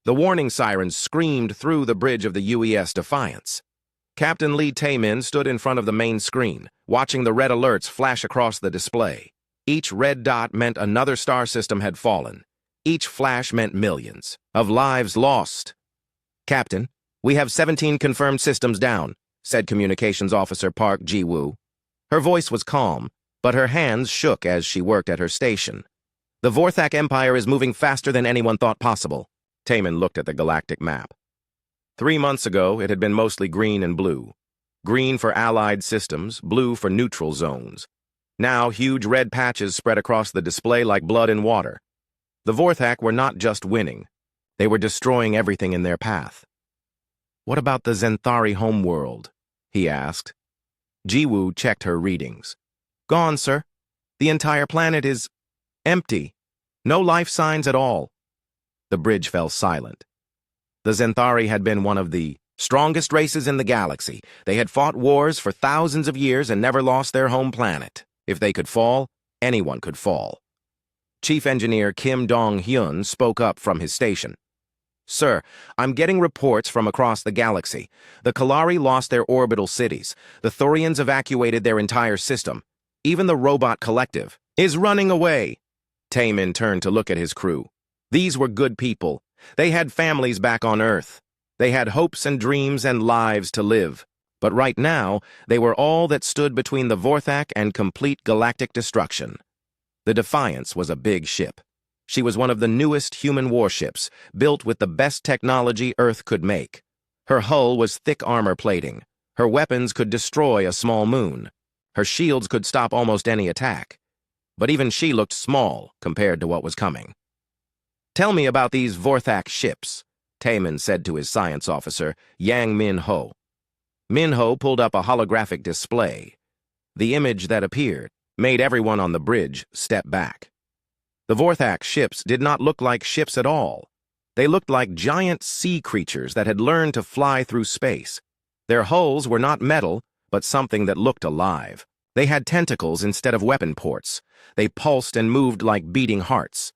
The warning sirens screamed through the bridge of the UES Defiance. Captain Lee Tae-min stood in front of the main screen, watching the red alerts flash across the display. Each red dot meant another star system had fallen. Each flash meant millions of lives lost. "Captain, we have 17 confirmed systems down," said Communications Officer Park Ji-woo. Her voice was calm, but her hands shook as she worked at her station. "The Vorthak Empire is moving faster than anyone thought possible." Taemin looked at the galactic map. 3 months ago, it had been mostly green and blue. Green for allied systems, blue for neutral zones. Now, huge red patches spread across the display like blood in water. The Vorthak were not just winning. They were destroying everything in their path. "What about the Zenthari homeworld?" he asked. Ji-woo checked her readings. "Gone, sir. The entire planet is empty. No life signs at all." The bridge fell silent. The Zenthari had been one of the strongest races in the galaxy. They had fought wars for thousands of years and never lost their home planet. If they could fall, anyone could fall. Chief Engineer Kim Dong-hyun spoke up from his station. "Sir, I'm getting reports from across the galaxy. The Kalari lost their orbital cities. The Thorians evacuated their entire system. Even the robot collective is running away." Taemin turned to look at his crew. These were good people. They had families back on Earth. They had hopes and dreams and lives to live. But right now, they were all that stood between the Vorthak and complete galactic destruction. The Defiance was a big ship. She was one of the newest human warships, built with the best technology Earth could make. Her hull was thick armor plating. Her weapons could destroy a small moon. Her shields could stop almost any attack. But even she looked small compared to what was coming. "Tell me about these Vorthak ships," Taemin said to his science officer, Yang Min-ho. Min-ho pulled up a holographic display. The image that appeared made everyone on the bridge step back. The Vorthak ships did not look like ships at all. They looked like giant sea creatures that had learned to fly through space. Their hulls were not metal, but something that looked alive. They had tentacles instead of weapon ports. They pulsed and moved like beating hearts.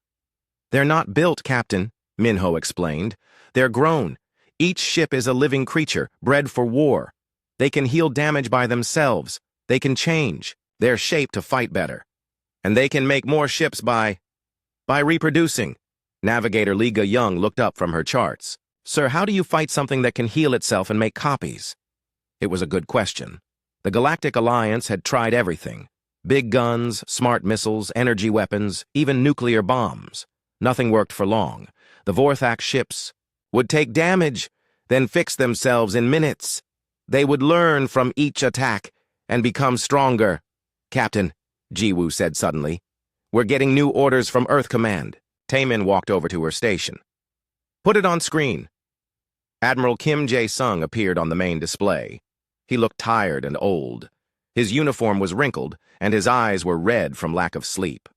"They're not built, Captain," Min-ho explained. "They're grown. Each ship is a living creature, bred for war. They can heal damage by themselves. They can change. They're shaped to fight better. And they can make more ships by reproducing." Navigator Lee Ga-young looked up from her charts. "Sir, how do you fight something that can heal itself and make copies?" It was a good question. The Galactic Alliance had tried everything. Big guns, smart missiles, energy weapons, even nuclear bombs. Nothing worked for long. The Vorthak ships would take damage, then fix themselves in minutes. They would learn from each attack and become stronger. "Captain," Ji-woo said suddenly, "we're getting new orders from Earth Command." Taemin walked over to her station. "Put it on screen." Admiral Kim Jae-sung appeared on the main display. He looked tired and old. His uniform was wrinkled, and his eyes were red from lack of sleep.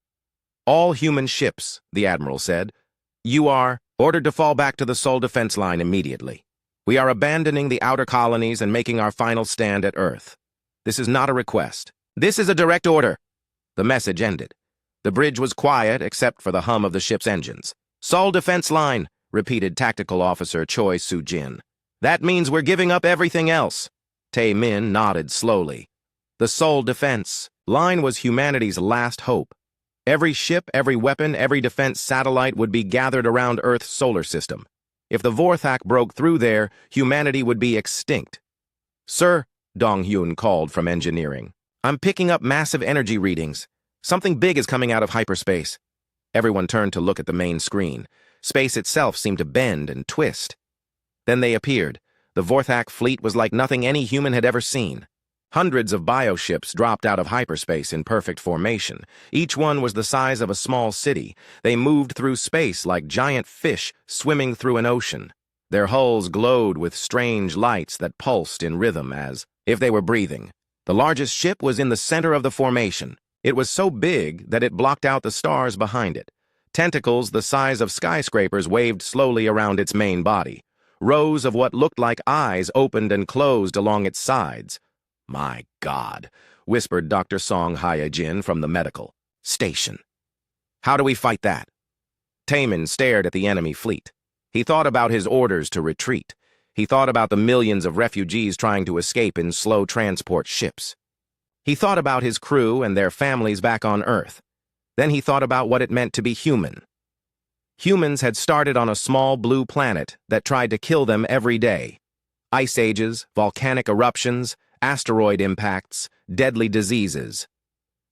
"All human ships," the Admiral said. "You are ordered to fall back to the Seoul defense line immediately. We are abandoning the outer colonies and making our final stand at Earth. This is not a request. This is a direct order." The message ended. The bridge was quiet except for the hum of the ship's engines. "Seoul defense line," repeated Tactical Officer Choi Soo-jin. "That means we're giving up everything else." Tae-min nodded slowly. The Seoul defense line was humanity's last hope. Every ship, every weapon, every defense satellite would be gathered around Earth's solar system. If the Vorthak broke through there, humanity would be extinct. "Sir," Dong-hyun called from engineering, "I'm picking up massive energy readings. Something big is coming out of hyperspace." Everyone turned to look at the main screen. Space itself seemed to bend and twist. Then they appeared. The Vorthak fleet was like nothing any human had ever seen. Hundreds of bioships dropped out of hyperspace in perfect formation. Each one was the size of a small city. They moved through space like giant fish swimming through an ocean. Their hulls glowed with strange lights that pulsed in rhythm as if they were breathing. The largest ship was in the center of the formation. It was so big that it blocked out the stars behind it. Tentacles the size of skyscrapers waved slowly around its main body. Rows of what looked like eyes opened and closed along its sides. "My God," whispered Dr. Song Hye-jin from the medical station. "How do we fight that?" Taemin stared at the enemy fleet. He thought about his orders to retreat. He thought about the millions of refugees trying to escape in slow transport ships. He thought about his crew and their families back on Earth. Then he thought about what it meant to be human. Humans had started on a small blue planet that tried to kill them every day. Ice ages, volcanic eruptions, asteroid impacts, deadly diseases.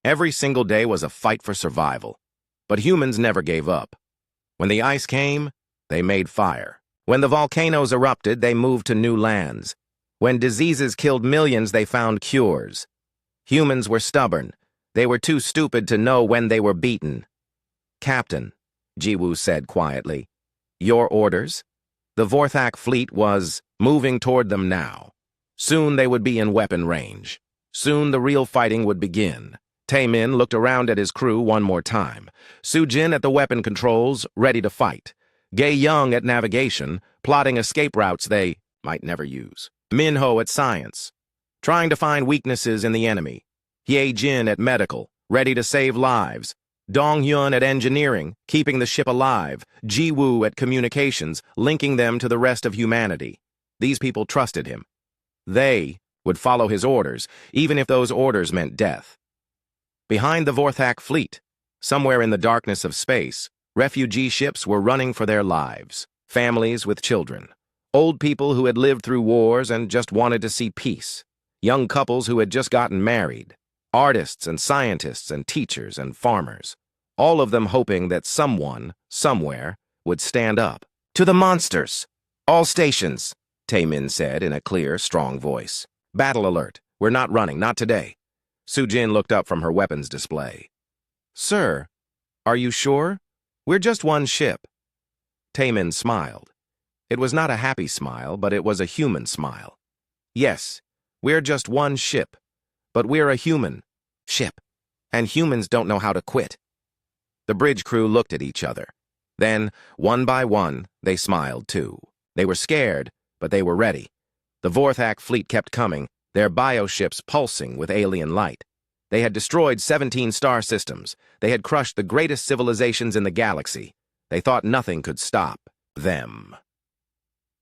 Every single day was a fight for survival. But humans never gave up. When the ice came, they made fire. When the volcanoes erupted, they moved to new lands. When diseases killed millions, they found cures. Humans were stubborn. They were too stupid to know when they were beaten. "Captain," Jiwoo said quietly, "your orders?" The Vorthak fleet was moving toward them now. Soon they would be in weapon range. Soon the real fighting would begin. Taemin looked around at his crew one more time. Sujin at the weapon controls, ready to fight. Gae Young at navigation, plotting escape routes they might never use. Minho at science, trying to find weaknesses in the enemy. Hye Jin at medical, ready to save lives. Dong Hyun at engineering, keeping the ship alive. Jiwoo at communications, linking them to the rest of humanity. These people trusted him. They would follow his orders, even if those orders meant death. Behind the Vorthak fleet, somewhere in the darkness of space, refugee ships were running for their lives. Families with children. Old people who had lived through wars and just wanted to see peace. Young couples who had just gotten married. Artists and scientists and teachers and farmers. All of them hoping that someone, somewhere, would stand up. "To the monsters! All stations!" Taemin said in a clear, strong voice. "Battle alert. We're not running, not today." Sujin looked up from her weapons display. "Sir, are you sure? We're just one ship." Taemin smiled. It was not a happy smile, but it was a human smile. "Yes, we're just one ship, but we're a human ship, and humans don't know how to quit." The bridge crew looked at each other. Then, one by one, they smiled too. They were scared, but they were ready. The Vorthak fleet kept coming, their bioships pulsing with alien light. They had destroyed 17 star systems. They had crushed the greatest civilizations in the galaxy. They thought nothing could stop them.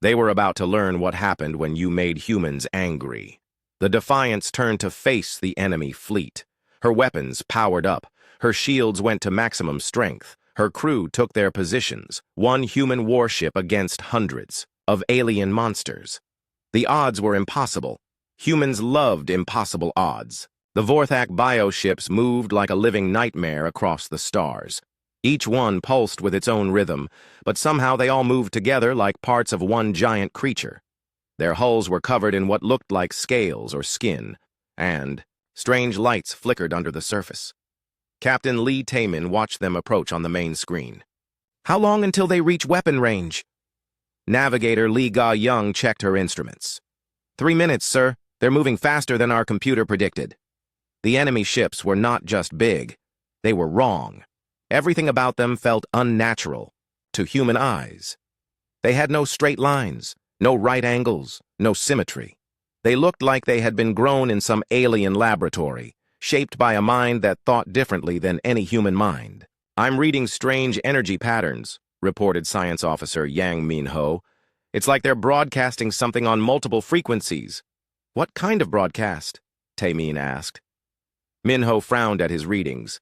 They were about to learn what happened when you made humans angry. The Defiance turned to face the enemy fleet. Her weapons powered up. Her shields went to maximum strength. Her crew took their positions, one human warship against hundreds of alien monsters. The odds were impossible. Humans loved impossible odds. The Vorthak bioships moved like a living nightmare across the stars. Each one pulsed with its own rhythm, but somehow they all moved together like parts of one giant creature. Their hulls were covered in what looked like scales or skin, and strange lights flickered under the surface. Captain Lee Taemin watched them approach on the main screen. "How long until they reach weapon range?" Navigator Lee Ga-young checked her instruments. 3 minutes, sir. They're moving faster than our computer predicted." The enemy ships were not just big. They were wrong. Everything about them felt unnatural to human eyes. They had no straight lines, no right angles, no symmetry. They looked like they had been grown in some alien laboratory, shaped by a mind that thought differently than any human mind. "I'm reading strange energy patterns," reported Science Officer Yang Min-ho. "It's like they're broadcasting something on multiple frequencies." "What kind of broadcast?" Taemin asked. Min-ho frowned at his readings.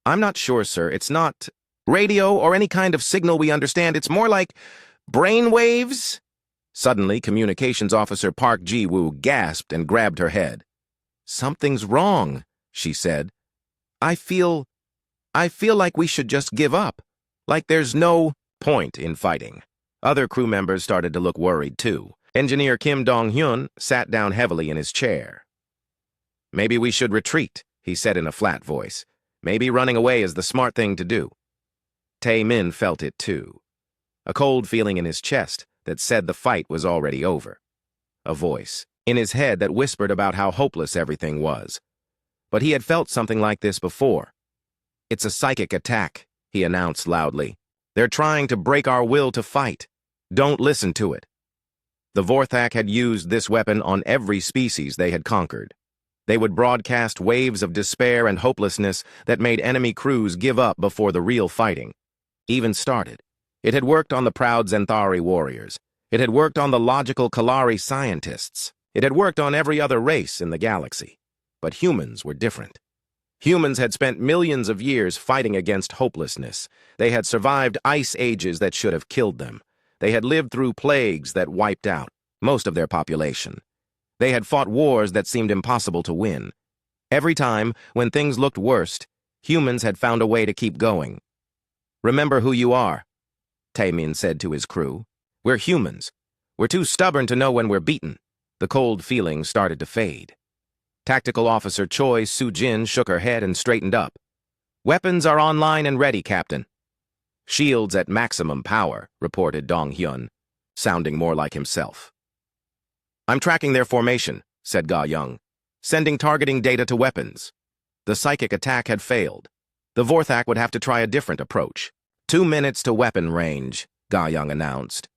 "I'm not sure, sir. It's not radio or any kind of signal we understand. It's more like brain waves." Suddenly, Communications Officer Park Ji-woo gasped and grabbed her head. "Something's wrong," she said. I feel like we should just give up. Like there's no point in fighting." Other crew members started to look worried, too. Engineer Kim Dong-hyun sat down heavily in his chair. "Maybe we should retreat," he said in a flat voice. "Maybe running away is the smart thing to do." Tae-min felt it, too. A cold feeling in his chest that said the fight was already over. A voice in his head that whispered about how hopeless everything was. But he had felt something like this before. "It's a psychic attack," he announced loudly. "They're trying to break our will to fight. Don't listen to it." The Vorthak had used this weapon on every species they had conquered. They would broadcast waves of despair and hopelessness that made enemy crews give up before the real fighting even started. It had worked on the proud Xanthari warriors. It had worked on the logical Kalari scientists. It had worked on every other race in the galaxy. But humans were different. Humans had spent millions of years fighting against hopelessness. They had survived ice ages that should have killed them. They had lived through plagues that wiped out most of their population. They had fought wars that seemed impossible to win. Every time, when things looked worst, humans had found a way to keep going. "Remember who you are," Taemin said to his crew. "We're humans. We're too stubborn to know when we're beaten." The cold feeling started to fade. Tactical Officer Choi Soo-jin shook her head and straightened up. "Weapons are online and ready, Captain." "Shields at maximum power," reported Dong-hyun, sounding more like himself. "I'm tracking their formation," said Ga-young, "sending targeting data to weapons." The psychic attack had failed. The Vorthak would have to try a different approach. 2 minutes to weapon range, Ga-young announced.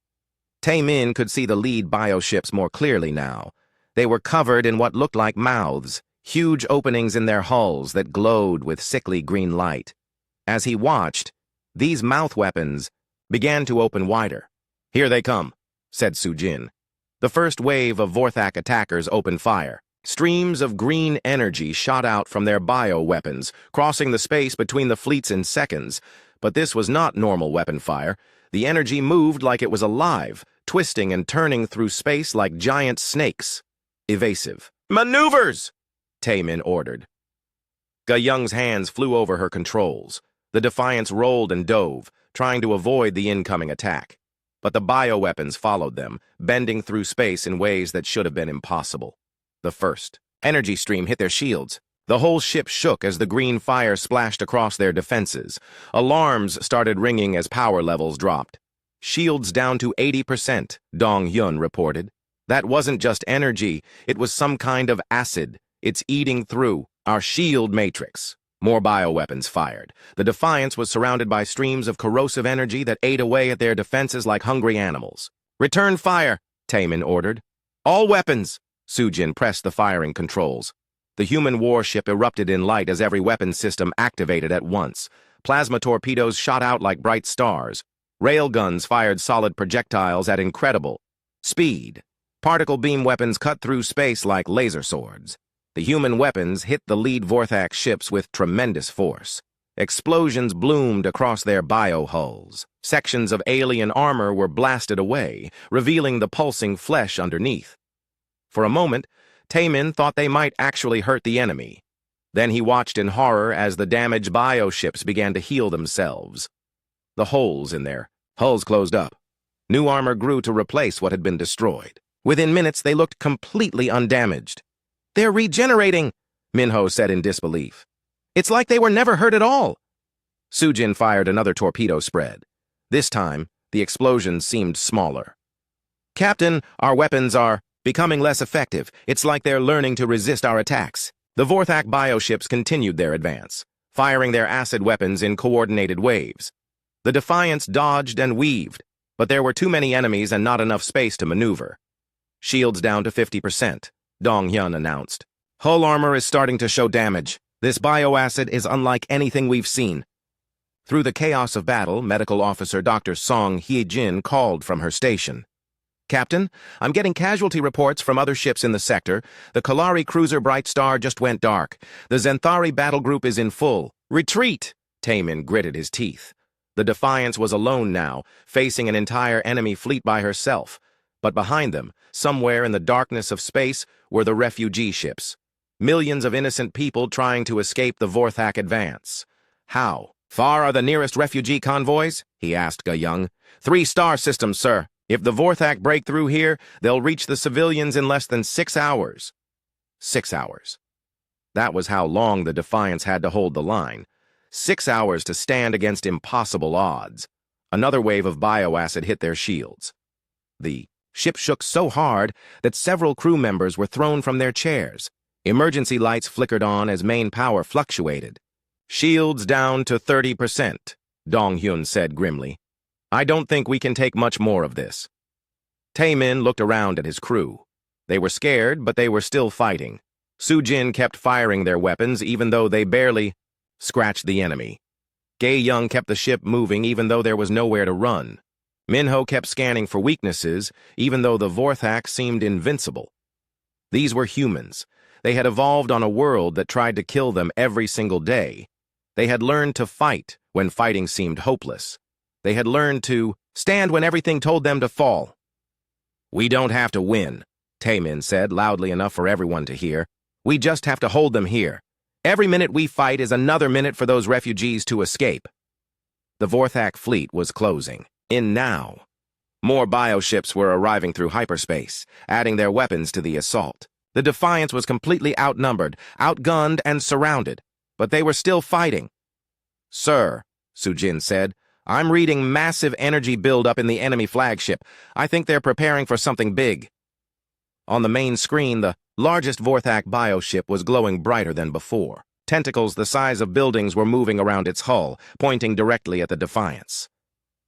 Taemin could see the lead bioships more clearly now. They were covered in what looked like mouths, huge openings in their hulls that glowed with sickly green light. As he watched, these mouth weapons began to open wider. "Here they come," said Soo-jin. The first wave of Vorthak attackers opened fire. Streams of green energy shot out from their bioweapons, crossing the space between the fleets in seconds. But this was not normal weapon fire. The energy moved like it was alive, twisting and turning through space like giant snakes. Evasive. "Maneuvers!" Taemin ordered. Ga-young's hands flew over her controls. The Defiance rolled and dove, trying to avoid the incoming attack. But the bioweapons followed them, bending through space in ways that should have been impossible. The first energy stream hit their shields. The whole ship shook as the green fire splashed across their defenses. Alarms started ringing as power levels dropped. "Shields down to 80%, Dong-hyun reported. That wasn't just energy, it was some kind of acid. It's eating through our shield matrix." More bioweapons fired. The Defiance was surrounded by streams of corrosive energy that ate away at their defenses like hungry animals. "Return fire," Taemin ordered. "All weapons!" Soo-jin pressed the firing controls. The human warship erupted in light as every weapon system activated at once. Plasma torpedoes shot out like bright stars. Railguns fired solid projectiles at incredible speed. Particle beam weapons cut through space like laser swords. The human weapons hit the lead Vorthak ships with tremendous force. Explosions bloomed across their biohulls. Sections of alien armor were blasted away, revealing the pulsing flesh underneath. For a moment, Taemin thought they might actually hurt the enemy. Then he watched in horror as the damaged bioships began to heal themselves. The holes in their hulls closed up. New armor grew to replace what had been destroyed. Within minutes, they looked completely undamaged. "They're regenerating," Minho said in disbelief. "It's like they were never hurt at all." Soo-jin fired another torpedo spread. This time, the explosions seemed smaller. "Captain, our weapons are becoming less effective. It's like they're learning to resist our attacks." The Vorthak bioships continued their advance, firing their acid weapons in coordinated waves. The Defiance dodged and weaved, but there were too many enemies and not enough space to maneuver. "Shields down to 50%, Dong-hyun announced. "Hull armor is starting to show damage. This bioacid is unlike anything we've seen." Through the chaos of battle, Medical Officer Dr. Song Hye-jin called from her station. "Captain, I'm getting casualty reports from other ships in the sector. The Kalari cruiser Bright Star just went dark. The Xanthari battle group is in full retreat." Taemin gritted his teeth. The Defiance was alone now, facing an entire enemy fleet by herself. But behind them, somewhere in the darkness of space, were the refugee ships. Millions of innocent people trying to escape the Vorthak advance. "How far are the nearest refugee convoys?" he asked Ga-young. 3 star systems, sir. If the Vorthak break through here, they'll reach the civilians in less than 6 hours. 6 hours. That was how long the Defiance had to hold the line. 6 hours to stand against impossible odds. Another wave of bioacid hit their shields. The ship shook so hard that several crew members were thrown from their chairs. Emergency lights flickered on as main power fluctuated. "Shields down to 30%, Dong-hyun said grimly. "I don't think we can take much more of this." Taemin looked around at his crew. They were scared, but they were still fighting. Soo-jin kept firing their weapons even though they barely scratched the enemy. Gay Young kept the ship moving even though there was nowhere to run. Minho kept scanning for weaknesses, even though the Vorthak seemed invincible. These were humans. They had evolved on a world that tried to kill them every single day. They had learned to fight when fighting seemed hopeless. They had learned to stand when everything told them to fall. "We don't have to win," Taemin said, loudly enough for everyone to hear. "We just have to hold them here. Every minute we fight is another minute for those refugees to escape." The Vorthak fleet was closing in now. More bioships were arriving through hyperspace, adding their weapons to the assault. The Defiance was completely outnumbered, outgunned, and surrounded, but they were still fighting. "Sir," Sujin said, "I'm reading massive energy buildup in the enemy flagship. I think they're preparing for something big." On the main screen, the largest Vorthak bioship was glowing brighter than before. Tentacles the size of buildings were moving around its hull, pointing directly at the Defiance.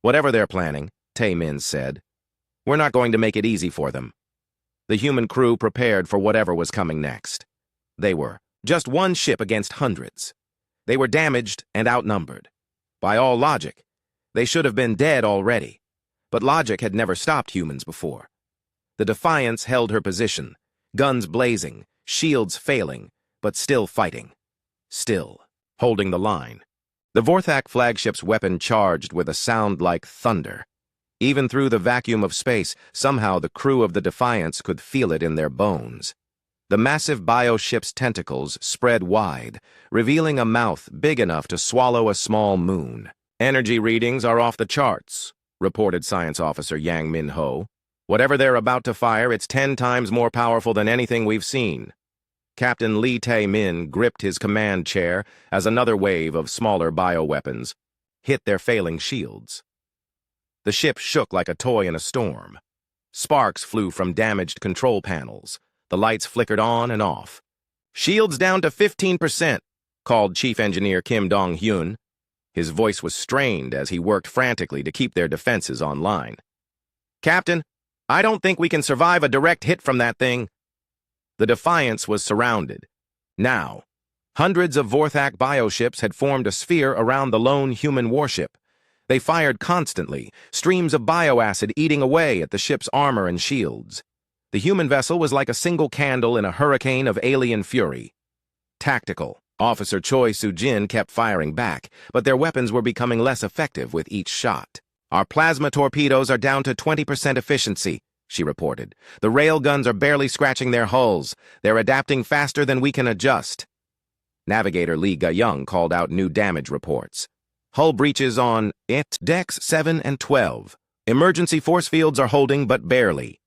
"Whatever they're planning," Taemin said, "we're not going to make it easy for them." The human crew prepared for whatever was coming next. They were just one ship against hundreds. They were damaged and outnumbered. By all logic, they should have been dead already. But logic had never stopped humans before. The Defiance held her position, guns blazing, shields failing, but still fighting. Still holding the line. The Vorthak flagship's weapon charged with a sound like thunder. Even through the vacuum of space, somehow the crew of the Defiance could feel it in their bones. The massive bioship's tentacles spread wide, revealing a mouth big enough to swallow a small moon. "Energy readings are off the charts," reported Science Officer Yang Min-ho. "Whatever they're about to fire, it's 10 times more powerful than anything we've seen." Captain Lee Tae-min gripped his command chair as another wave of smaller bioweapons hit their failing shields. The ship shook like a toy in a storm. Sparks flew from damaged control panels. The lights flickered on and off. "Shields down to 15%, called Chief Engineer Kim Dong-hyun. His voice was strained as he worked frantically to keep their defenses online. "Captain, I don't think we can survive a direct hit from that thing." The Defiance was surrounded. Now, hundreds of Vorthak bioships had formed a sphere around the lone human warship. They fired constantly, streams of bioacid eating away at the ship's armor and shields. The human vessel was like a single candle in a hurricane of alien fury. Tactical. Officer Choi Soo-jin kept firing back, but their weapons were becoming less effective with each shot. "Our plasma torpedoes are down to 20% efficiency," she reported. "The rail guns are barely scratching their hulls. They're adapting faster than we can adjust." Navigator Lee Ga-young called out new damage reports. "Hull breaches on decks 7 and 12. Emergency force fields are holding, but barely."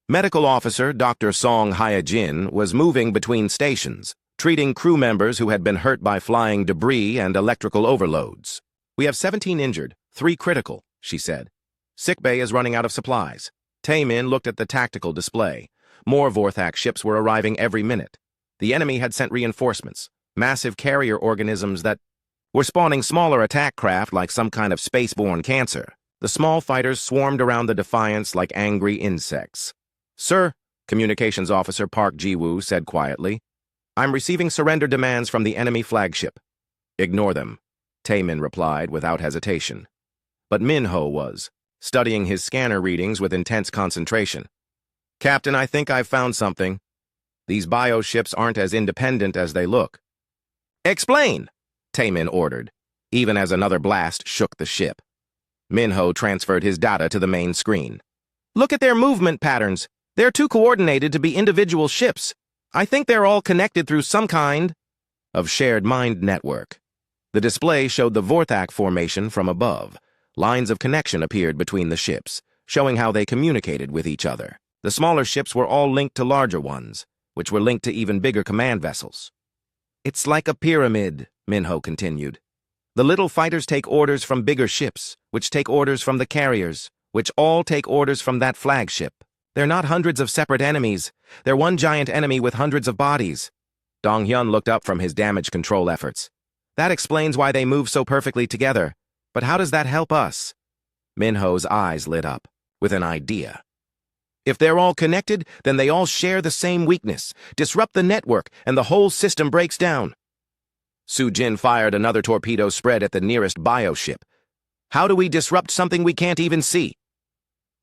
Medical Officer Dr. Song Hye-jin was moving between stations, treating crew members who had been hurt by flying debris and electrical overloads. "We have 17 injured, 3 critical," she said. "Sickbay is running out of supplies." Taemin looked at the tactical display. More Vorthak ships were arriving every minute. The enemy had sent reinforcements, massive carrier organisms that were spawning smaller attack craft like some kind of spaceborne cancer. The small fighters swarmed around the Defiance like angry insects. "Sir," Communications Officer Park Ji-woo said quietly, "I'm receiving surrender demands from the enemy flagship." "Ignore them," Taemin replied without hesitation. But Minho was, studying his scanner readings with intense concentration. "Captain, I think I've found something. These bioships aren't as independent as they look." "Explain," Taemin ordered, even as another blast shook the ship. Minho transferred his data to the main screen. "Look at their movement patterns. They're too coordinated to be individual ships. I think they're all connected through some kind of shared mind network." The display showed the Vorthak formation from above. Lines of connection appeared between the ships, showing how they communicated with each other. The smaller ships were all linked to larger ones, which were linked to even bigger command vessels. "It's like a pyramid," Minho continued. "The little fighters take orders from bigger ships, which take orders from the carriers, which all take orders from that flagship. They're not hundreds of separate enemies. They're one giant enemy with hundreds of bodies." Dong-hyun looked up from his damage control efforts. "That explains why they move so perfectly together. But how does that help us?" Minho's eyes lit up with an idea. "If they're all connected, then they all share the same weakness. Disrupt the network, and the whole system breaks down." Jin fired another torpedo spread at the nearest bioship. How do we disrupt something we can't even see?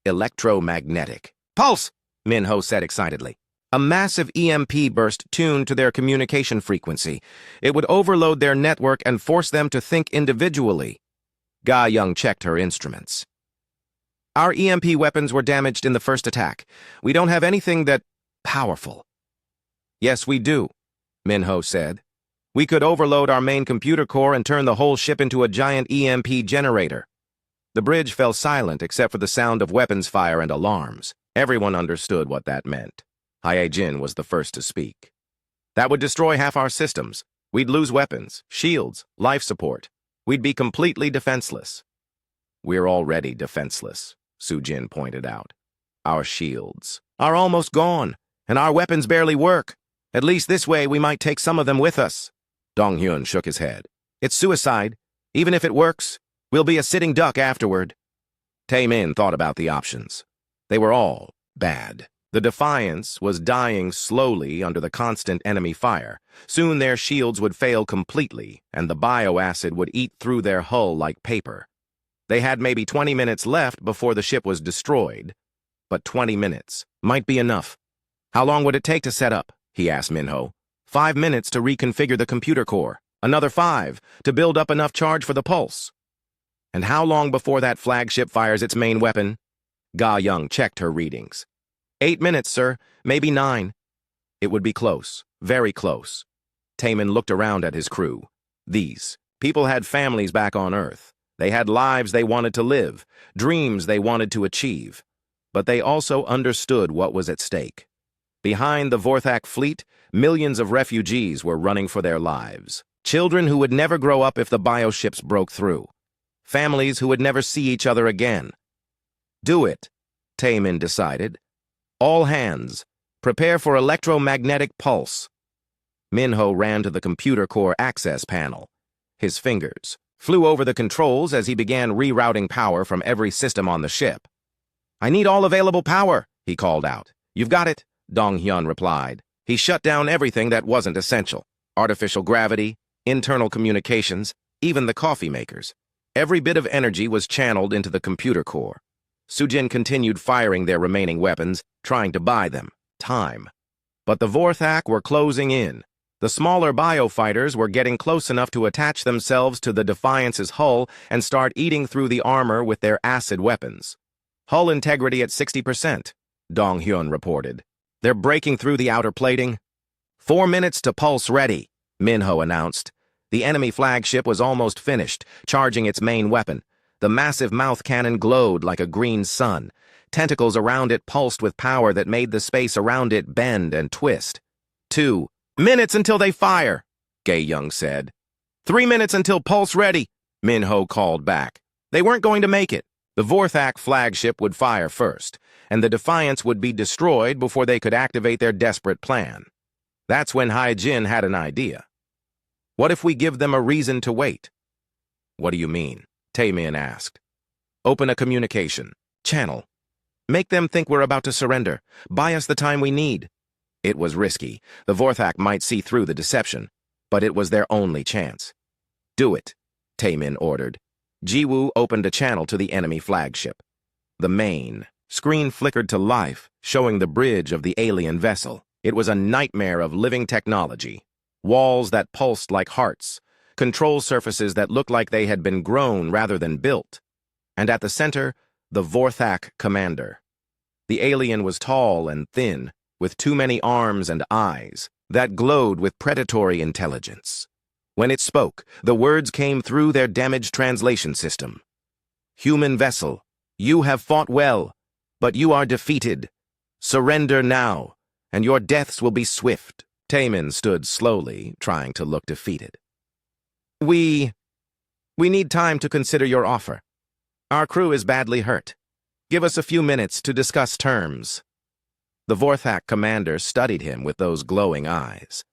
Electromagnetic. Pulse! Minho said excitedly. A massive EMP burst tuned to their communication frequency. It would overload their network and force them to think individually. Ga Young checked her instruments. Our EMP weapons were damaged in the first attack. We don't have anything that powerful. Yes, we do, Minho said. We could overload our main computer core and turn the whole ship into a giant EMP generator. The bridge fell silent except for the sound of weapons fire and alarms. Everyone understood what that meant. Jin was the first to speak. That would destroy half our systems. We'd lose weapons, shields, life support. We'd be completely defenseless. We're already defenseless, Jin pointed out. Our shields are almost gone, and our weapons barely work. At least this way we might take some of them with us. Dong-hyun shook his head. It's suicide. Even if it works, we'll be a sitting duck afterward. Tae-min thought about the options. They were all bad. The Defiance was dying slowly under the constant enemy fire. Soon their shields would fail completely, and the bioacid would eat through their hull like paper. They had maybe 20 minutes left before the ship was destroyed. But 20 minutes might be enough. How long would it take to set up? He asked Minho. 5 minutes to reconfigure the computer core. Another 5 to build up enough charge for the pulse. And how long before that flagship fires its main weapon? Ga Young checked her readings. 8 minutes, sir. Maybe 9. It would be close. Very close. Taemin looked around at his crew. These people had families back on Earth. They had lives they wanted to live, dreams they wanted to achieve. But they also understood what was at stake. Behind the Vorthak fleet, millions of refugees were running for their lives. Children who would never grow up if the bioships broke through. Families who would never see each other again. Do it, Taemin decided. All hands, prepare for electromagnetic pulse. Minho ran to the computer core access panel. His fingers flew over the controls as he began rerouting power from every system on the ship. I need all available power, he called out. You've got it, Dong-hyun replied. He shut down everything that wasn't essential. Artificial gravity, internal communications, even the coffee makers. Every bit of energy was channeled into the computer core. Jin continued firing their remaining weapons, trying to buy them time. But the Vorthak were closing in. The smaller biofighters were getting close enough to attach themselves to the Defiance's hull and start eating through the armor with their acid weapons. Hull integrity at 60%, Dong-hyun reported. They're breaking through the outer plating. 4 minutes to pulse ready, Minho announced. The enemy flagship was almost finished, charging its main weapon. The massive mouth cannon glowed like a green sun. Tentacles around it pulsed with power that made the space around it bend and twist. 2 minutes until they fire, Gae Young said. 3 minutes until pulse ready, Minho called back. They weren't going to make it. The Vorthak flagship would fire first, and the Defiance would be destroyed before they could activate their desperate plan. That's when Jin had an idea. What if we give them a reason to wait? What do you mean? Taemin asked. Open a communication channel. Make them think we're about to surrender. Buy us the time we need. It was risky. The Vorthak might see through the deception, but it was their only chance. Do it, Taemin ordered. Jiwoo opened a channel to the enemy flagship. The main screen flickered to life, showing the bridge of the alien vessel. It was a nightmare of living technology. Walls that pulsed like hearts. Control surfaces that looked like they had been grown rather than built. And at the center, the Vorthak commander. The alien was tall and thin, with too many arms and eyes, that glowed with predatory intelligence. When it spoke, the words came through their damaged translation system. Human vessel, you have fought well, but you are defeated. Surrender now, and your deaths will be swift. Taemin stood slowly, trying to look defeated. We need time to consider your offer. Our crew is badly hurt. Give us a few minutes to discuss terms. The Vorthak commander studied him with those glowing eyes.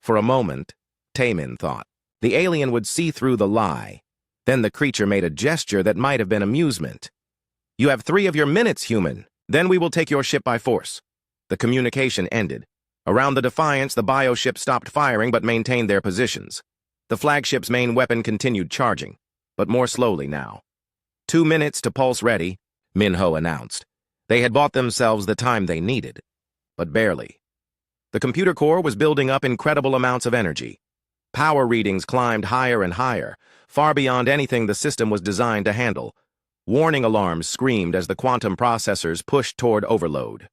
For a moment, Taemin thought. The alien would see through the lie. Then the creature made a gesture that might have been amusement. You have 3 of your minutes, human. Then we will take your ship by force. The communication ended. Around the Defiance, the bioship stopped firing but maintained their positions. The flagship's main weapon continued charging, but more slowly now. 2 minutes to pulse ready, Minho announced. They had bought themselves the time they needed, but barely. The computer core was building up incredible amounts of energy. Power readings climbed higher and higher, far beyond anything the system was designed to handle. Warning alarms screamed as the quantum processors pushed toward overload.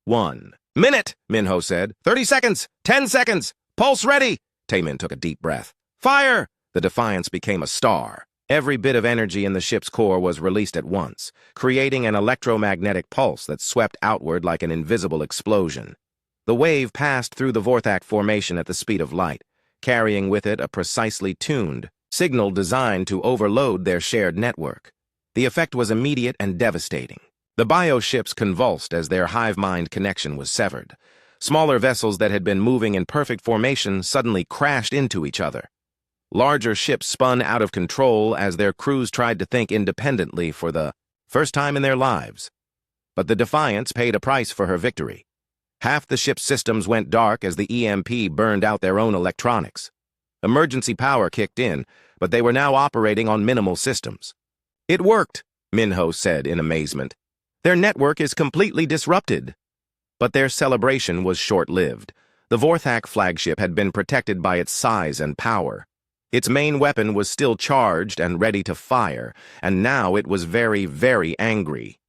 1 minute, Minho said. 30 seconds! 10 seconds! Pulse ready! Taemin took a deep breath. Fire! The Defiance became a star. Every bit of energy in the ship's core was released at once, creating an electromagnetic pulse that swept outward like an invisible explosion. The wave passed through the Vorthak formation at the speed of light, carrying with it a precisely tuned signal designed to overload their shared network. The effect was immediate and devastating. The bioships convulsed as their hive-mind connection was severed. Smaller vessels that had been moving in perfect formation suddenly crashed into each other. Larger ships spun out of control as their crews tried to think independently for the first time in their lives. But the Defiance paid a price for her victory. Half the ship's systems went dark as the EMP burned out their own electronics. Emergency power kicked in, but they were now operating on minimal systems. It worked, Minho said in amazement. Their network is completely disrupted. But their celebration was short-lived. The Vorthak flagship had been protected by its size and power. Its main weapon was still charged and ready to fire, and now it was very, very angry.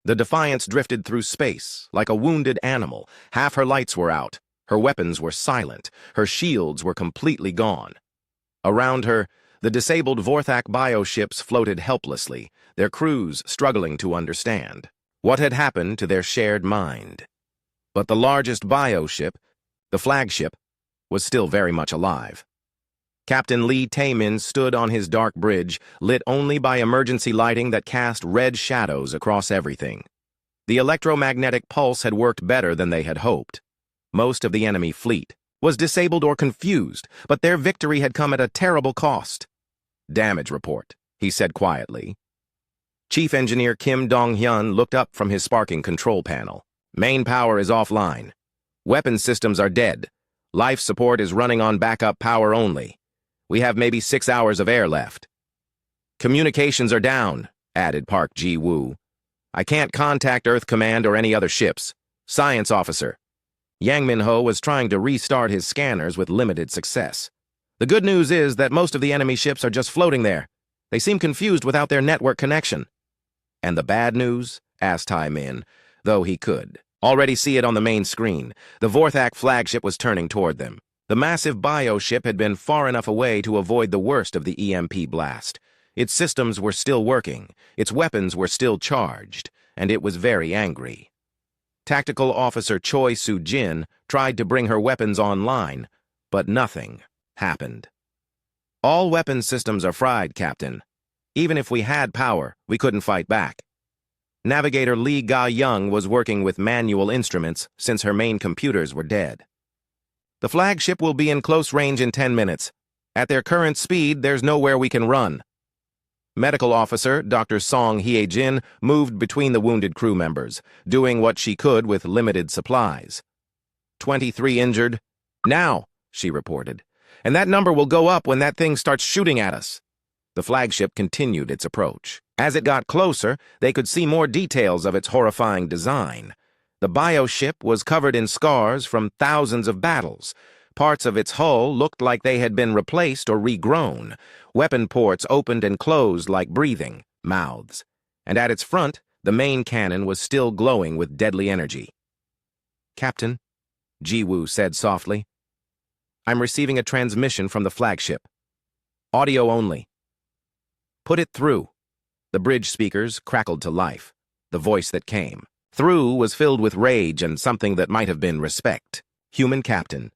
The Defiance drifted through space, like a wounded animal. Half her lights were out. Her weapons were silent. Her shields were completely gone. Around her, the disabled Vorthak bioships floated helplessly, their crews struggling to understand what had happened to their shared mind. But the largest bioship, the flagship, was still very much alive. Captain Lee Taemin stood on his dark bridge, lit only by emergency lighting that cast red shadows across everything. The electromagnetic pulse had worked better than they had hoped. Most of the enemy fleet was disabled or confused, but their victory had come at a terrible cost. Damage report, he said quietly. Chief Engineer Kim Dong-hyun looked up from his sparking control panel. Main power is offline. Weapon systems are dead. Life support is running on backup power only. We have maybe 6 hours of air left. Communications are down, added Park Ji-woo. I can't contact Earth Command or any other ships. Science officer. Yang Min-ho was trying to restart his scanners with limited success. The good news is that most of the enemy ships are just floating there. They seem confused without their network connection. And the bad news? Asked Taemin, though he could already see it on the main screen. The Vorthak flagship was turning toward them. The massive bioship had been far enough away to avoid the worst of the EMP blast. Its systems were still working, its weapons were still charged, and it was very angry. Tactical Officer Choi Soo-jin tried to bring her weapons online, but nothing happened. All weapon systems are fried, Captain. Even if we had power, we couldn't fight back. Navigator Lee Ga-young was working with manual instruments since her main computers were dead. The flagship will be in close range in 10 minutes. At their current speed, there's nowhere we can run. Medical Officer Dr. Song Hye-jin moved between the wounded crew members, doing what she could with limited supplies. 23 injured. Now, she reported. And that number will go up when that thing starts shooting at us. The flagship continued its approach. As it got closer, they could see more details of its horrifying design. The bioship was covered in scars from thousands of battles. Parts of its hull looked like they had been replaced or regrown. Weapon ports opened and closed like breathing mouths. And at its front, the main cannon was still glowing with deadly energy. Captain, Ji-woo said softly, I'm receiving a transmission from the flagship. Audio only. Put it through. The bridge speakers crackled to life. The voice that came through was filled with rage and something that might have been respect. Human Captain,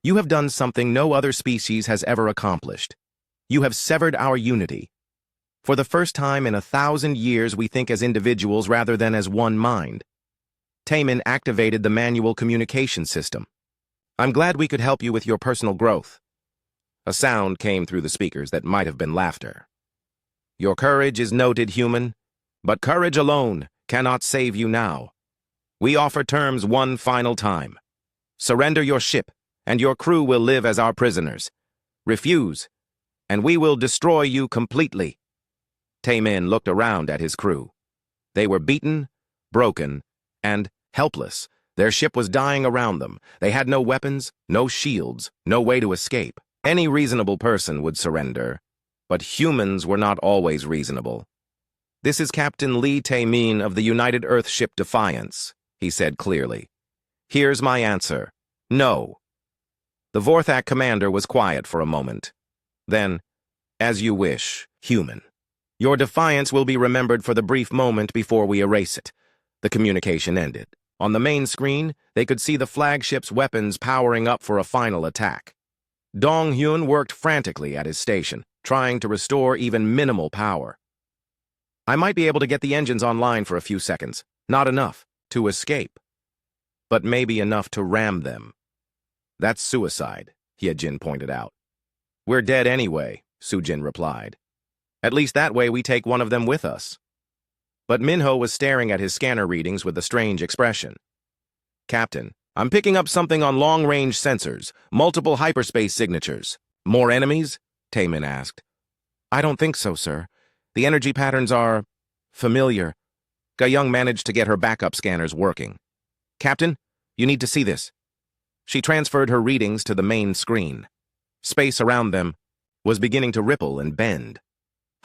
you have done something no other species has ever accomplished. You have severed our unity. For the first time in 1,000 years, we think as individuals rather than as one mind. Taemin activated the manual communication system. I'm glad we could help you with your personal growth. A sound came through the speakers that might have been laughter. Your courage is noted, human, but courage alone cannot save you now. We offer terms one final time. Surrender your ship, and your crew will live as our prisoners. Refuse, and we will destroy you completely. Taemin looked around at his crew. They were beaten, broken, and helpless. Their ship was dying around them. They had no weapons, no shields, no way to escape. Any reasonable person would surrender, but humans were not always reasonable. "This is Captain Lee Taemin of the United Earth ship Defiance," he said clearly. "Here's my answer. No." The Vorthak commander was quiet for a moment. Then, "As you wish, human. Your defiance will be remembered for the brief moment before we erase it." The communication ended. On the main screen, they could see the flagship's weapons powering up for a final attack. Dong-hyun worked frantically at his station, trying to restore even minimal power. "I might be able to get the engines online for a few seconds. Not enough to escape, but maybe enough to ram them." "That's suicide," Hyejin pointed out. "We're dead anyway," Sujin replied. "At least that way we take one of them with us." But Minho was staring at his scanner readings with a strange expression. "Captain, I'm picking up something on long-range sensors, multiple hyperspace signatures." "More enemies?" Taemin asked. "I don't think so, sir. The energy patterns are familiar." Ga-young managed to get her backup scanners working. "Captain, you need to see this." She transferred her readings to the main screen. Space around them was beginning to ripple and bend.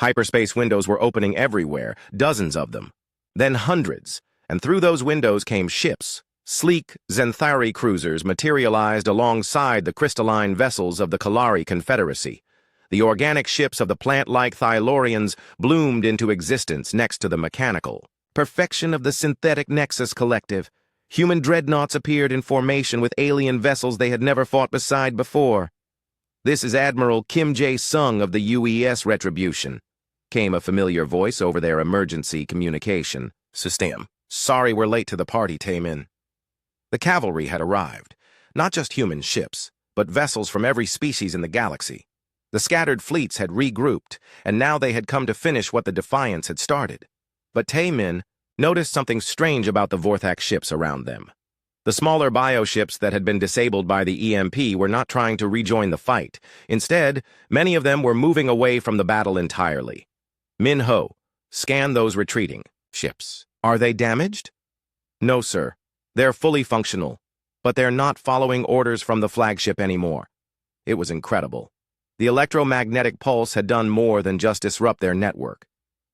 Hyperspace windows were opening everywhere, dozens of them. Then hundreds, and through those windows came ships. Sleek Zenthari cruisers materialized alongside the crystalline vessels of the Kalari Confederacy. The organic ships of the plant-like Thylorians bloomed into existence next to the mechanical. Perfection of the synthetic Nexus Collective. Human dreadnoughts appeared in formation with alien vessels they had never fought beside before. "This is Admiral Kim Jae-sung of the UES Retribution," came a familiar voice over their emergency communication system. "Sorry we're late to the party, Taemin." The cavalry had arrived. Not just human ships, but vessels from every species in the galaxy. The scattered fleets had regrouped, and now they had come to finish what the Defiance had started. But Taemin noticed something strange about the Vorthak ships around them. The smaller bioships that had been disabled by the EMP were not trying to rejoin the fight. Instead, many of them were moving away from the battle entirely. "Minho, scan those retreating ships. Are they damaged?" "No, sir. They're fully functional, but they're not following orders from the flagship anymore." It was incredible. The electromagnetic pulse had done more than just disrupt their network.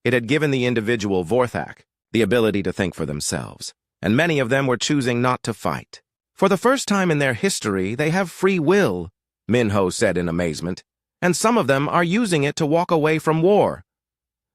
It had given the individual Vorthak the ability to think for themselves, and many of them were choosing not to fight. "For the first time in their history, they have free will," Minho said in amazement, "and some of them are using it to walk away from war."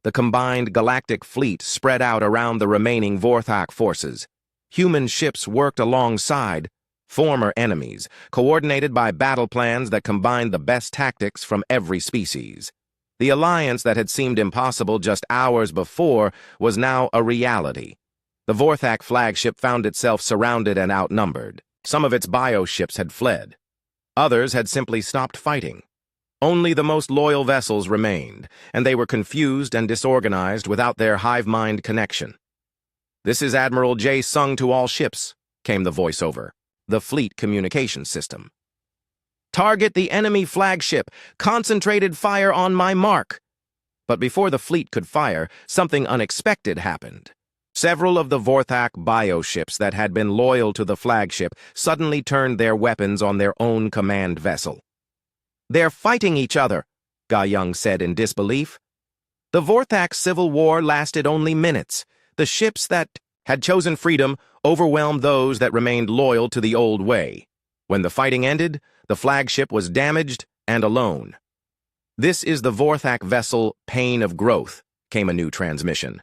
The combined galactic fleet spread out around the remaining Vorthak forces. Human ships worked alongside former enemies, coordinated by battle plans that combined the best tactics from every species. The alliance that had seemed impossible just hours before was now a reality. The Vorthak flagship found itself surrounded and outnumbered. Some of its bioships had fled. Others had simply stopped fighting. Only the most loyal vessels remained, and they were confused and disorganized without their hive-mind connection. "This is Admiral Jae-sung to all ships," came the voiceover, the fleet communication system. "Target the enemy flagship. Concentrated fire on my mark." But before the fleet could fire, something unexpected happened. Several of the Vorthak bioships that had been loyal to the flagship suddenly turned their weapons on their own command vessel. "They're fighting each other," Ga-young said in disbelief. The Vorthak civil war lasted only minutes. The ships that had chosen freedom overwhelmed those that remained loyal to the old way. When the fighting ended, the flagship was damaged and alone. "This is the Vorthak vessel Pain of Growth," came a new transmission.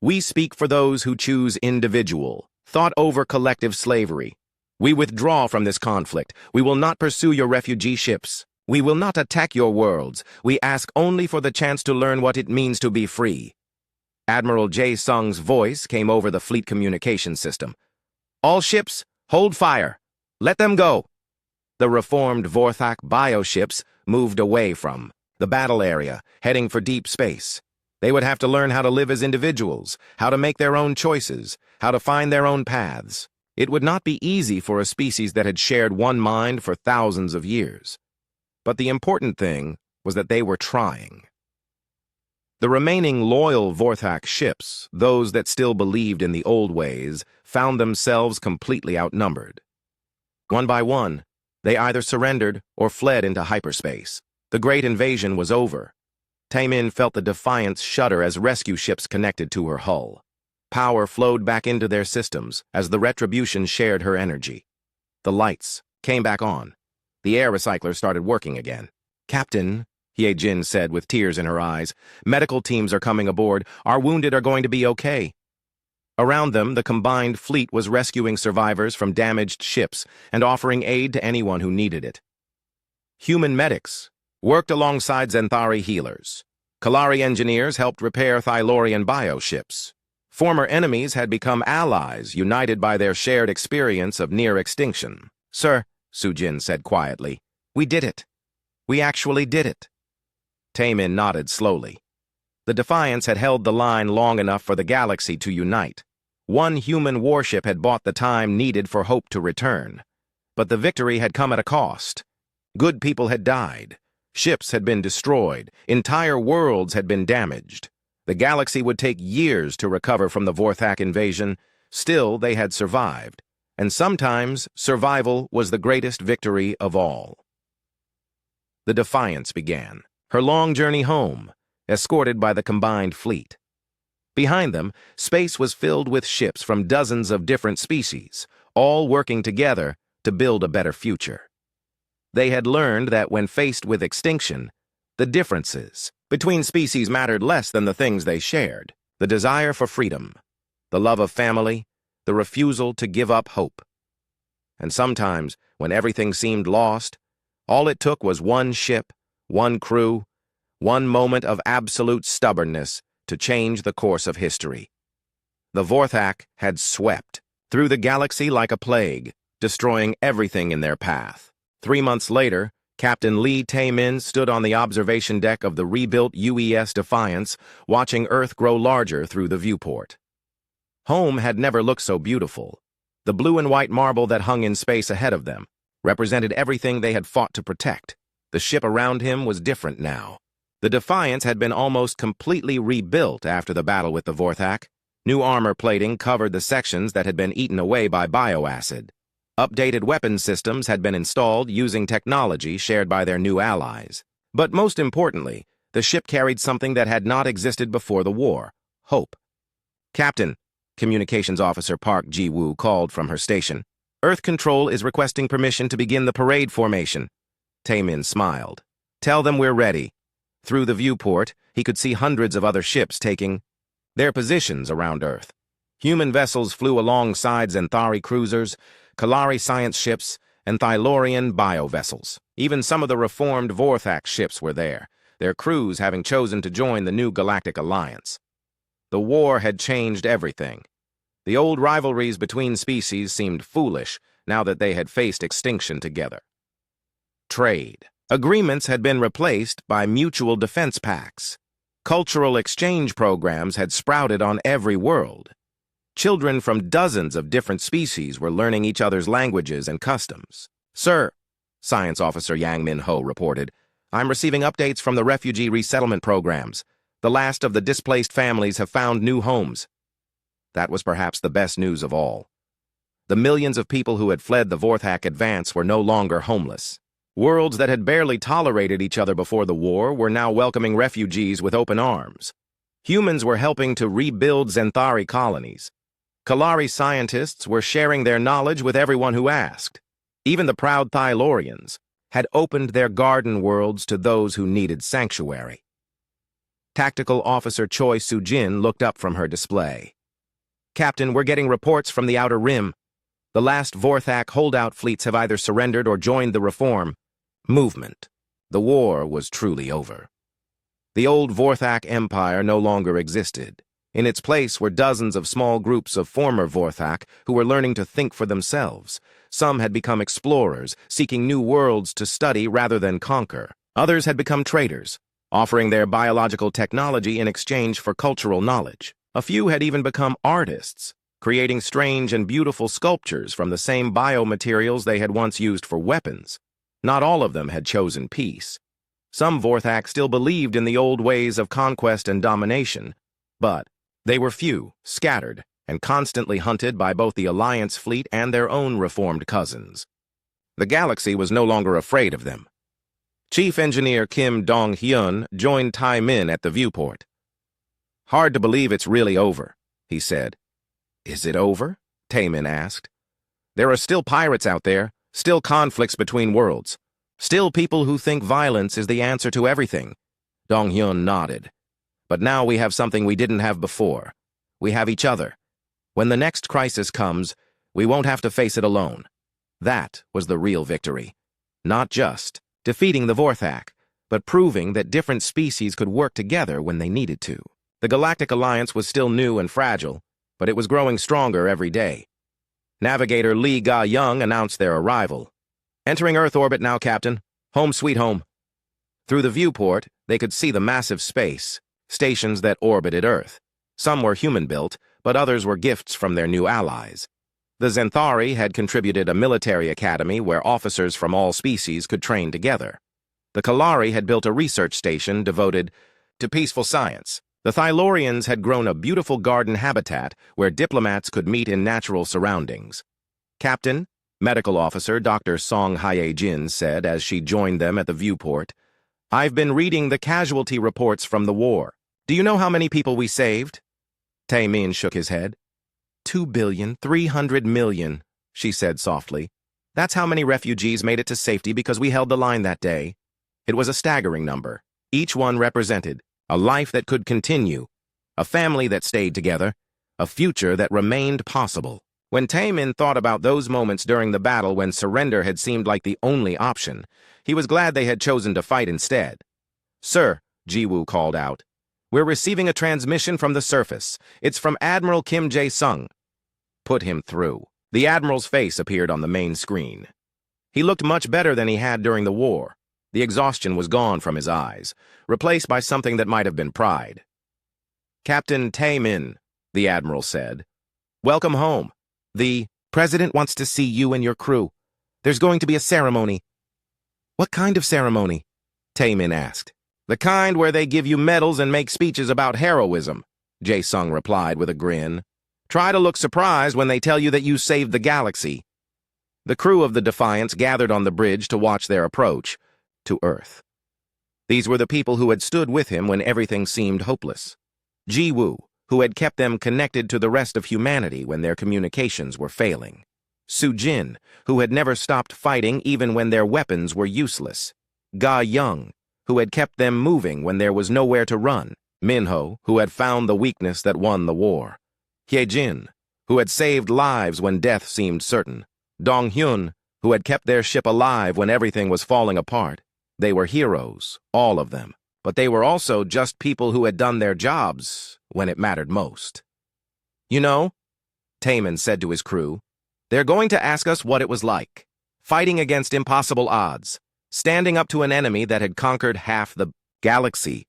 "We speak for those who choose individual, thought-over collective slavery. We withdraw from this conflict. We will not pursue your refugee ships. We will not attack your worlds. We ask only for the chance to learn what it means to be free." Admiral Jae-sung's voice came over the fleet communication system. "All ships, hold fire. Let them go." The reformed Vorthak bioships moved away from the battle area, heading for deep space. They would have to learn how to live as individuals, how to make their own choices, how to find their own paths. It would not be easy for a species that had shared one mind for thousands of years. But the important thing was that they were trying. The remaining loyal Vorthak ships, those that still believed in the old ways, found themselves completely outnumbered. One by one, they either surrendered or fled into hyperspace. The great invasion was over. Taemin felt the Defiance shudder as rescue ships connected to her hull. Power flowed back into their systems as the Retribution shared her energy. The lights came back on. The air recycler started working again. "Captain," Hye-jin said with tears in her eyes, "medical teams are coming aboard. Our wounded are going to be okay." Around them, the combined fleet was rescuing survivors from damaged ships and offering aid to anyone who needed it. Human medics worked alongside Zenthari healers. Kalari engineers helped repair Thylorian bioships. Former enemies had become allies, united by their shared experience of near extinction. "Sir," Sujin said quietly, "we did it. We actually did it." Taemin nodded slowly. The Defiance had held the line long enough for the galaxy to unite. One human warship had bought the time needed for hope to return. But the victory had come at a cost. Good people had died. Ships had been destroyed. Entire worlds had been damaged. The galaxy would take years to recover from the Vorthak invasion. Still, they had survived. And sometimes, survival was the greatest victory of all. The Defiance began her long journey home, escorted by the combined fleet. Behind them, space was filled with ships from dozens of different species, all working together to build a better future. They had learned that when faced with extinction, the differences between species mattered less than the things they shared: the desire for freedom, the love of family, the refusal to give up hope. And sometimes, when everything seemed lost, all it took was one ship, one crew, one moment of absolute stubbornness to change the course of history. The Vorthak had swept through the galaxy like a plague, destroying everything in their path. 3 months later, Captain Lee Taemin stood on the observation deck of the rebuilt UES Defiance, watching Earth grow larger through the viewport. Home had never looked so beautiful. The blue and white marble that hung in space ahead of them represented everything they had fought to protect. The ship around him was different now. The Defiance had been almost completely rebuilt after the battle with the Vorthak. New armor plating covered the sections that had been eaten away by bioacid. Updated weapon systems had been installed using technology shared by their new allies. But most importantly, the ship carried something that had not existed before the war: hope. "Captain," Communications Officer Park Ji-woo called from her station, "Earth Control is requesting permission to begin the parade formation." Taemin smiled. "Tell them we're ready." Through the viewport, he could see hundreds of other ships taking their positions around Earth. Human vessels flew alongside Zenthari cruisers, Kalari science ships, and Thylorian bio-vessels. Even some of the reformed Vorthak ships were there, their crews having chosen to join the new Galactic Alliance. The war had changed everything. The old rivalries between species seemed foolish now that they had faced extinction together. Trade agreements had been replaced by mutual defense pacts. Cultural exchange programs had sprouted on every world. Children from dozens of different species were learning each other's languages and customs. "Sir," Science Officer Yang Min-ho reported, "I'm receiving updates from the refugee resettlement programs. The last of the displaced families have found new homes." That was perhaps the best news of all. The millions of people who had fled the Vorthak advance were no longer homeless. Worlds that had barely tolerated each other before the war were now welcoming refugees with open arms. Humans were helping to rebuild Zenthari colonies. Kalari scientists were sharing their knowledge with everyone who asked. Even the proud Thylorians had opened their garden worlds to those who needed sanctuary. Tactical Officer Choi Soo-jin looked up from her display. "Captain, we're getting reports from the Outer Rim. The last Vorthak holdout fleets have either surrendered or joined the reform movement." The war was truly over. The old Vorthak Empire no longer existed. In its place were dozens of small groups of former Vorthak who were learning to think for themselves. Some had become explorers, seeking new worlds to study rather than conquer. Others had become traders, offering their biological technology in exchange for cultural knowledge. A few had even become artists, creating strange and beautiful sculptures from the same biomaterials they had once used for weapons. Not all of them had chosen peace. Some Vorthak still believed in the old ways of conquest and domination, but they were few, scattered, and constantly hunted by both the Alliance fleet and their own reformed cousins. The galaxy was no longer afraid of them. Chief Engineer Kim Dong-hyun joined Tai Min at the viewport. "Hard to believe it's really over," he said. "Is it over?" Tai Min asked. "There are still pirates out there, still conflicts between worlds, still people who think violence is the answer to everything." Dong-hyun nodded. "But now we have something we didn't have before. We have each other. When the next crisis comes, we won't have to face it alone." That was the real victory. Not just defeating the Vorthak, but proving that different species could work together when they needed to. The Galactic Alliance was still new and fragile, but it was growing stronger every day. Navigator Lee Ga-young announced their arrival. "Entering Earth orbit now, Captain. Home sweet home." Through the viewport, they could see the massive space stations that orbited Earth. Some were human-built, but others were gifts from their new allies. The Zenthari had contributed a military academy where officers from all species could train together. The Kalari had built a research station devoted to peaceful science. The Thylorians had grown a beautiful garden habitat where diplomats could meet in natural surroundings. "Captain," Medical Officer Dr. Song Hye-jin said as she joined them at the viewport, "I've been reading the casualty reports from the war. Do you know how many people we saved?" Tai Min shook his head. 2,300,000,000, she said softly. "That's how many refugees made it to safety because we held the line that day." It was a staggering number. Each one represented a life that could continue, a family that stayed together, a future that remained possible. When Tai Min thought about those moments during the battle when surrender had seemed like the only option, he was glad they had chosen to fight instead. "Sir," Ji-woo called out, "we're receiving a transmission from the surface. It's from Admiral Kim Jae-sung." "Put him through." The Admiral's face appeared on the main screen. He looked much better than he had during the war. The exhaustion was gone from his eyes, replaced by something that might have been pride. "Captain Tai Min," the Admiral said, "welcome home. The President wants to see you and your crew. There's going to be a ceremony." "What kind of ceremony?" Tai Min asked. "The kind where they give you medals and make speeches about heroism," Jae-sung replied with a grin. "Try to look surprised when they tell you that you saved the galaxy." The crew of the Defiance gathered on the bridge to watch their approach to Earth. These were the people who had stood with him when everything seemed hopeless. Ji-woo, who had kept them connected to the rest of humanity when their communications were failing. Su-jin, who had never stopped fighting even when their weapons were useless. Ga-young, who had kept them moving when there was nowhere to run. Minho, who had found the weakness that won the war. Hye-jin, who had saved lives when death seemed certain. Dong-hyun, who had kept their ship alive when everything was falling apart. They were heroes, all of them, but they were also just people who had done their jobs when it mattered most. "You know," Tai Min said to his crew, "they're going to ask us what it was like, fighting against impossible odds, standing up to an enemy that had conquered half the galaxy."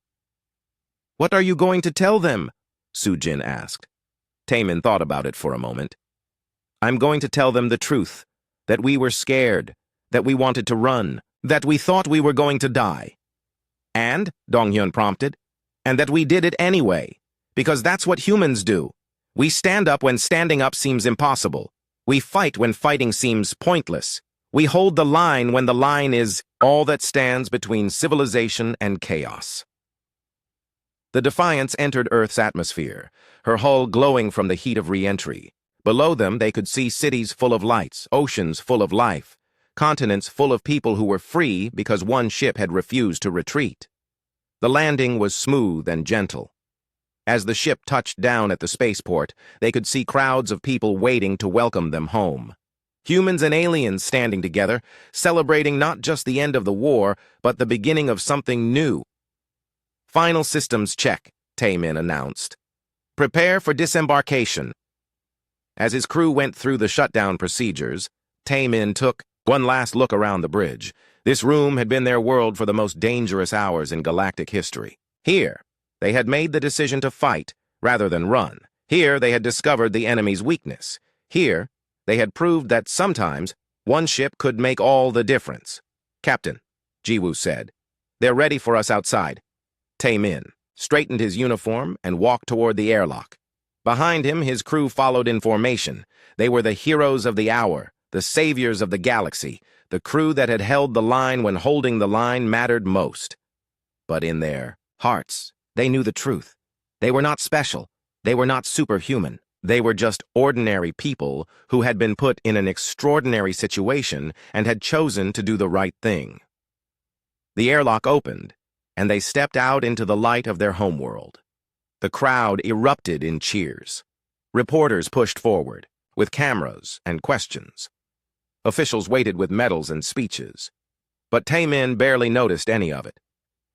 "What are you going to tell them?" Su-jin asked. Tai Min thought about it for a moment. "I'm going to tell them the truth, that we were scared, that we wanted to run, that we thought we were going to die." "And," Dong-hyun prompted, "and that we did it anyway, because that's what humans do. We stand up when standing up seems impossible. We fight when fighting seems pointless. We hold the line when the line is all that stands between civilization and chaos." The Defiance entered Earth's atmosphere, her hull glowing from the heat of re-entry. Below them, they could see cities full of lights, oceans full of life, continents full of people who were free because one ship had refused to retreat. The landing was smooth and gentle. As the ship touched down at the spaceport, they could see crowds of people waiting to welcome them home. Humans and aliens standing together, celebrating not just the end of the war, but the beginning of something new. "Final systems check," Tai Min announced. "Prepare for disembarkation." As his crew went through the shutdown procedures, Tai Min took one last look around the bridge. This room had been their world for the most dangerous hours in galactic history. Here, they had made the decision to fight rather than run. Here, they had discovered the enemy's weakness. Here, they had proved that sometimes one ship could make all the difference. "Captain," Jiwoo said. "They're ready for us outside." Tae-min straightened his uniform and walked toward the airlock. Behind him, his crew followed in formation. They were the heroes of the hour, the saviors of the galaxy, the crew that had held the line when holding the line mattered most. But in their hearts, they knew the truth. They were not special. They were not superhuman. They were just ordinary people who had been put in an extraordinary situation and had chosen to do the right thing. The airlock opened, and they stepped out into the light of their homeworld. The crowd erupted in cheers. Reporters pushed forward, with cameras and questions. Officials waited with medals and speeches. But Tae-min barely noticed any of it.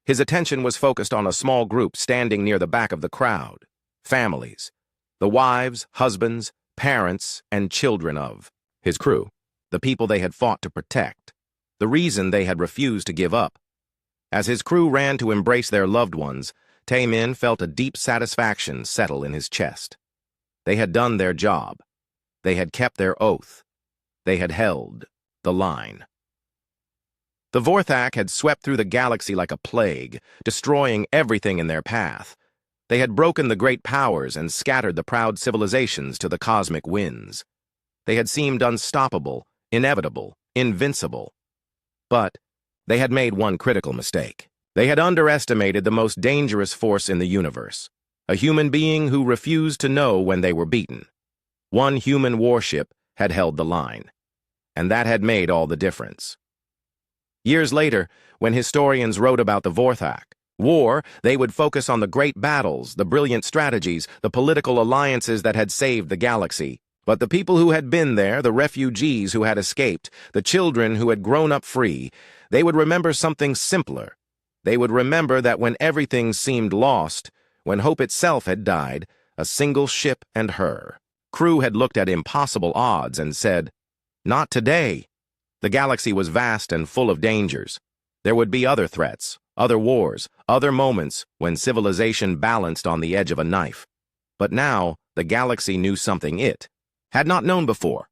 His attention was focused on a small group standing near the back of the crowd. Families. The wives, husbands, parents, and children of his crew. The people they had fought to protect. The reason they had refused to give up. As his crew ran to embrace their loved ones, Tae-min felt a deep satisfaction settle in his chest. They had done their job. They had kept their oath. They had held the line. The Vorthak had swept through the galaxy like a plague, destroying everything in their path. They had broken the great powers and scattered the proud civilizations to the cosmic winds. They had seemed unstoppable, inevitable, invincible. But they had made one critical mistake. They had underestimated the most dangerous force in the universe, a human being who refused to know when they were beaten. One human warship had held the line, and that had made all the difference. Years later, when historians wrote about the Vorthak War, they would focus on the great battles, the brilliant strategies, the political alliances that had saved the galaxy. But the people who had been there, the refugees who had escaped, the children who had grown up free, they would remember something simpler. They would remember that when everything seemed lost, when hope itself had died, a single ship and her crew had looked at impossible odds and said, "Not today." The galaxy was vast and full of dangers. There would be other threats, other wars, other moments when civilization balanced on the edge of a knife. But now, the galaxy knew something it had not known before.